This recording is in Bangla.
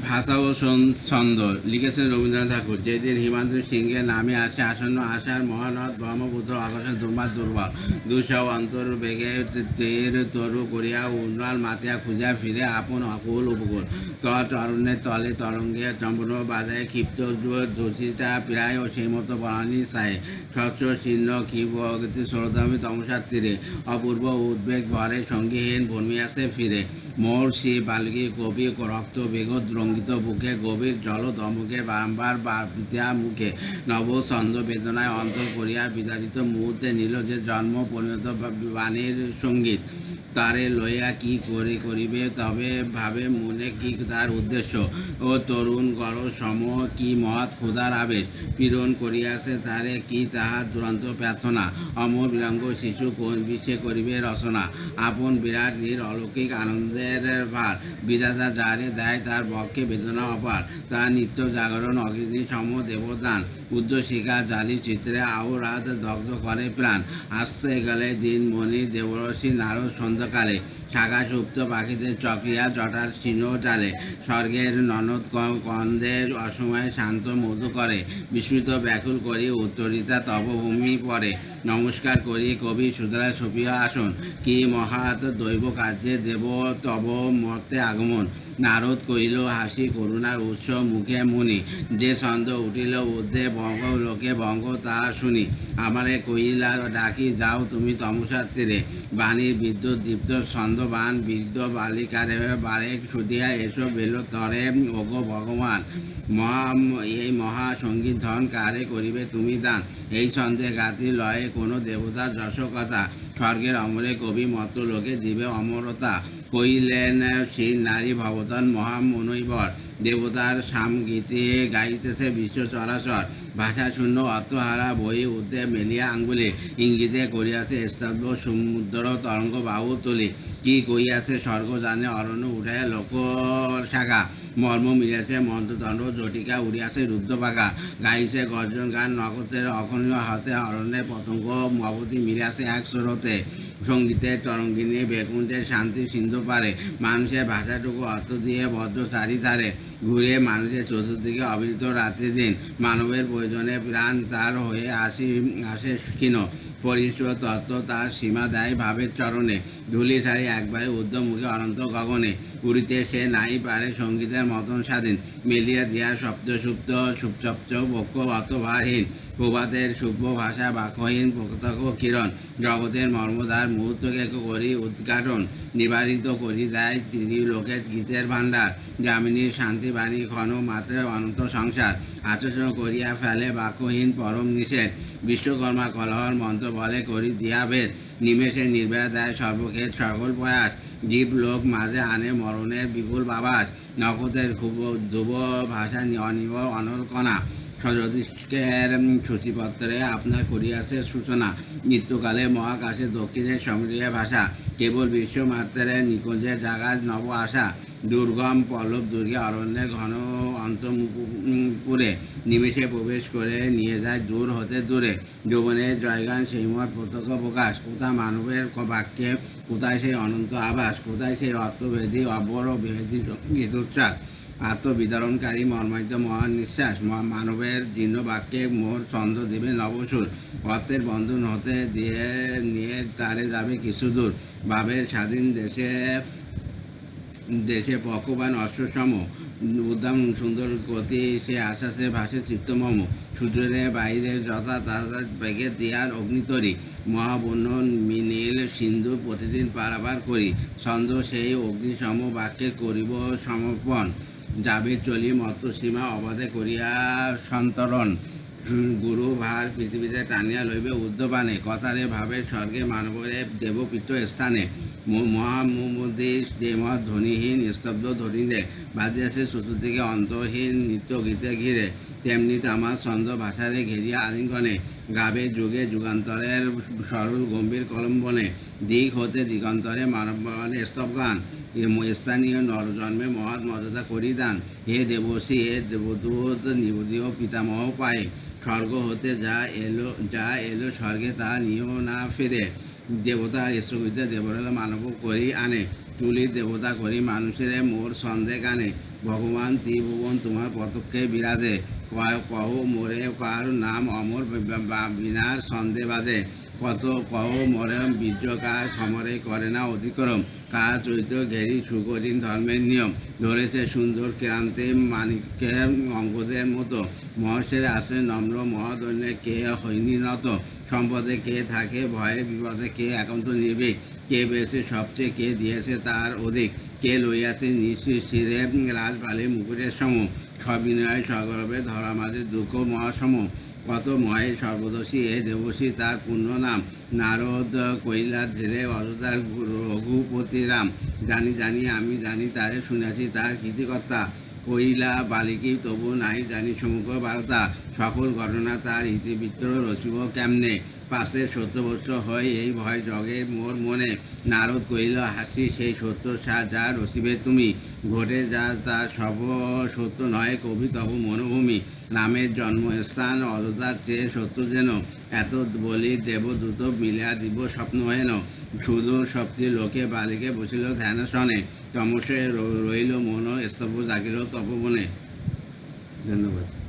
ভাষা ও ছন্দ লিখেছেন রবীন্দ্রনাথ ঠাকুর। যেদিন হিমাদ্রি সিংহের নামে আসে আসন্ন আশার মহানদ ব্রহ্মপুত্র আকাশে দুর্বার দুর্বল দুঃসহ অন্তর বেগে তীর তরু করিয়া উন্নাল মাতিয়া খুঁজা ফিরে আপন অকুল উপকূল তরুণের তলে তরঙ্গে চম্পন বাজায় ক্ষিপ্ত ধুচিটা প্রায় ও সেই মতো বনানী সাহে স্বচ্ছ চিহ্ন ক্ষিপ্তি সরদামি তমসার তীরে অপূর্ব উদ্বেগ ভরে সঙ্গীহীন ভূমিয়াসে ফিরে মোর সে বালকি কবি রক্ত বেগত রঙ্গিত বুকে গভীর জল দমকে বারম্বার পিতা মুখে নব ছন্দ বেদনায় অন্তর করিয়া বিদারিত মুহূর্তে নিল যে জন্ম পরিণত বাণীর সঙ্গীত তারে লইয়া কি করে করিবে তবে ভাবে মনে কি তার উদ্দেশ্য ও তরুণ গর সম কি মহৎ ক্ষুধার আবেশ পীড়ন করিয়াছে তারে কি তাহার দুরন্ত প্রার্থনা অমর বিরঙ্গ শিশু কোন বিশ্বে করিবে রচনা আপন বিরাট নীর অলৌকিক আনন্দের ভার বিধাতা যারে দেয় তার পক্ষে বেদনা অপার তার নিত্য জাগরণ অগ্নি সম দেবদান উদ্ধশিখা জালি চিত্রে আও রাত দগ্ধ করে প্রাণ আসতে গেলে দিন মণি দেবরসী নারদ সন্ধ্যাকালে শাখা সুপ্ত পাখিদের চক্রিয়া জটার চিহ্ন চালে স্বর্গের ননদ কন্দের অসময়ে শান্ত মধু করে বিস্মৃত ব্যাকুল করি উত্তরিতা তপভূমি পরে নমস্কার করি কবি সুতরা সপিয়া আসন কি মহাত দৈব কার্যে দেব তব মর্তে আগমন নারদ কহিল হাসি করুণার উৎস মুখে মুনি যে ছন্দ উঠিল ঊর্ধ্বে বঙ্গ লোকে বঙ্গ তা শুনি আমারে কহিলা ডাকি যাও তুমি তমসার তীরে বাণীর বিদ্যুৎ দীপ্ত ছন্দবান বৃদ্ধ বালিকারে বারে সুদিয়া এসো বেল তরে ওগো ভগবান এই মহাসঙ্গীত ধন কারে করিবে তুমি দান এই ছন্দে গাতি লয়ে কোনো দেবতা যশ কথা স্বর্গের অমরে কবি মত লোকে দিবে অমরতা কইলেন সেই নারী ভবতন মহামনৈবর দেবতার সাম গীতে গাইতেছে বিশ্ব চরাচর ভাষা শূন্য অর্থহারা বই উদ্দে মেলিয়া আঙ্গুলে ইঙ্গিতে করিয়াছে স্তব্ধ সমুদ্র তরঙ্গ বাহু তুলি কি কইয়াছে স্বর্গ জানে অরণ্য উঠায় লোক শাখা মর্ম মিলিয়াছে মন্ত্রদণ্ড জটিকা উড়িয়াছে রুদ্র পাকা গাইছে গর্জন গান নগতের অখনীয় হাতে অরণ্যের পতঙ্গ মবতী মিলিয়াছে এক স্রোতে সঙ্গীতের তরঙ্গিনী বেকুণ্ঠের শান্তি সিন্ধু পারে মানুষের ভাষাটুকু অর্থ দিয়ে বদ্ধ চারিধারে ঘুরে মানুষের চতুর্দিকে অবিরত রাত্রি দিন মানবের প্রয়োজনে প্রাণ তার হয়ে আসে ক্ষীণ পরিশ্র তত্ত্ব তার সীমা দেয় ভাবের চরণে ধুলি ছাড়ি একবারে ঊর্ধ্বমুখে অনন্ত গগনে উড়িতে সে নাই পারে সঙ্গীতের মতন স্বাধীন মিলিয়ে দিয়া সপ্ত সুপ্ত সুপ্তপ্ত বক্ষ অতভারহীন প্রভাতের সূক্ষ্ম ভাষা বাক্যহীন প্রত্যক্ষ কিরণ জগতের মর্মদার মুহূর্তকে করি উদ্ঘাটন নিবারিত করি দেয় লোকের গীতের ভাণ্ডার যামিনীর শান্তিবাণী ক্ষণ মাত্রের অনন্ত সংসার আচরণ করিয়া ফেলে বাক্যহীন পরম নিষেধ বিশ্বকর্মা কলহর মন্ত্র বলে করি দিয়া ভেদ নিমেষে নির্ভয়া দেয় সর্বক্ষেত্র সকল প্রয়াস জীব লোক মাঝে আনে মরণের বিপুল বাবাস নক্ষত্রের খুব ধ্রুব ভাষা অনিব অনলকণা সজ্যোতিষ্কের সূচিপত্রে আপনার করিয়াছে সূচনা মৃত্যুকালে মহাকাশে দক্ষিণের সমৃদ্ধ ভাষা কেবল বিশ্বমাত্রের নিকুঞ্জের জাগার নব আশা দুর্গম পল্লব দুর্গে অরণ্যের ঘন অন্তপুরে নিমেষে প্রবেশ করে নিয়ে যায় দূর হতে দূরে যৌবনের জয়গান সেই মত প্রত্যক্ষ প্রকাশ কোথা মানবের বাক্যে কোথায় সেই অনন্ত আভাস কোথায় সেই অর্থভেদী অবর ভেদী সঙ্গীত উচ্ছ্বাস আত্মবিতরণকারী মর্মায়িত মহান নিঃশ্বাস মানবের জীর্ণ বাক্যে মোর ছন্দ দিবে নবসুর অর্থের বন্ধন হতে দিয়ে নিয়ে তারে যাবে কিছু দূর ভাবের স্বাধীন দেশে পক্ষবান অশ্বসম উদ্দাম সুন্দর গতি সে আশ্বাসে ভাসে চিত্তমম সূর্যের বাইরে যথা তাথা বেগে দিয়ার অগ্নিতরী মহাবন্য নীল সিন্ধু প্রতিদিন পারাবার করি ছন্দ সেই অগ্নিসম বাক্যে করিব সমর্পণ যাবে চলি মত্তসীমা অবাধে করিয়া সন্তরণ গুরু ভার পৃথিবীতে টানিয়া লইবে উদ্যপানে কথারে ভাবে স্বর্গে মানবের দেবপীঠ স্থানে মহামুদেশ দেমত ধ্বনিহীন স্তব্ধ ধরিলে বাজিয়াছে চতুর্দিকে অন্তহীন নিত্য গীতে ঘিরে তেমনি তামার ছন্দ ভাষারে ঘেরিয়া আলিঙ্গনে গাবে যুগে যুগান্তরের সরল গম্ভীর কলম্বনে দিক হতে দিগন্তরে মানবনে স্তব গান স্থানীয় নরজন্মে মহৎ মর্যাদা করি দান হে দেবশ্রী হে দেবদূত নিবেদীয় পিতামহ পায়ে স্বর্গ হতে যা এলো স্বর্গে তা নিয়েও না ফিরে দেবতার স্থগিতে দেবরেলা মানব করি আনে তুলি দেবতা করি মানুষের মোর ছন্দে গানে ভগবান ত্রিভুবন তোমার পতক্ষে বিরাজে কহ মোরে কার নাম অমর বিনার ছন্দে বাজে কত কহ মরে বীর্যকার খমরে করে না অতিক্রম কার চৈত্র ঘেরি সুকঠিন ধর্মের নিয়ম ধরেছে সুন্দর ক্রান্তে মানিককে অঙ্গদের মতো মহর্ষের আছে নম্র মহাদন্যে কে হয়নি নত সম্পদে কে থাকে ভয়ে বিপদে কে একান্ত নির্ভীক কে বেছে সবচেয়ে কে দিয়েছে তার অধিক কে লইয়াছে নিঃশিরে রাজবালির মুকুটের সম সবিনয় সগর্বে ধরা মাঝে দুঃখ মহাসম কত মহে সর্বদোষী এ দেবশী তার পূর্ণ নাম নারদ কৈলাস ধীরে অযোধ্যার রঘুপতি রাম জানি জানি আমি জানি তারে শুনেছি তার কৃতিকর্তা কৈলা বালিকী তবু নাই জানি সমুখ বার্তা সকল ঘটনা তার ইতিবৃত্ত রসিব কেমনে পাশে 70 বছর হয় এই ভয় জগে মোর মনে নারদ কহিল হাসি সেই সত্য যা রসিবে তুমি ঘটে যা তা সব সত্য নয় কবি তব মনোভূমি রামের জন্মস্থান অযোধ্যার চেয়ে সত্য যেন এত বলি দেবদূত মিলিয়া দিব স্বপ্ন হেন সুদূর সপ্তি লোকে বালিকে বসিল ধ্যানসনে তমসে রইল মন স্তব্ধ জাগিল তপবনে। ধন্যবাদ।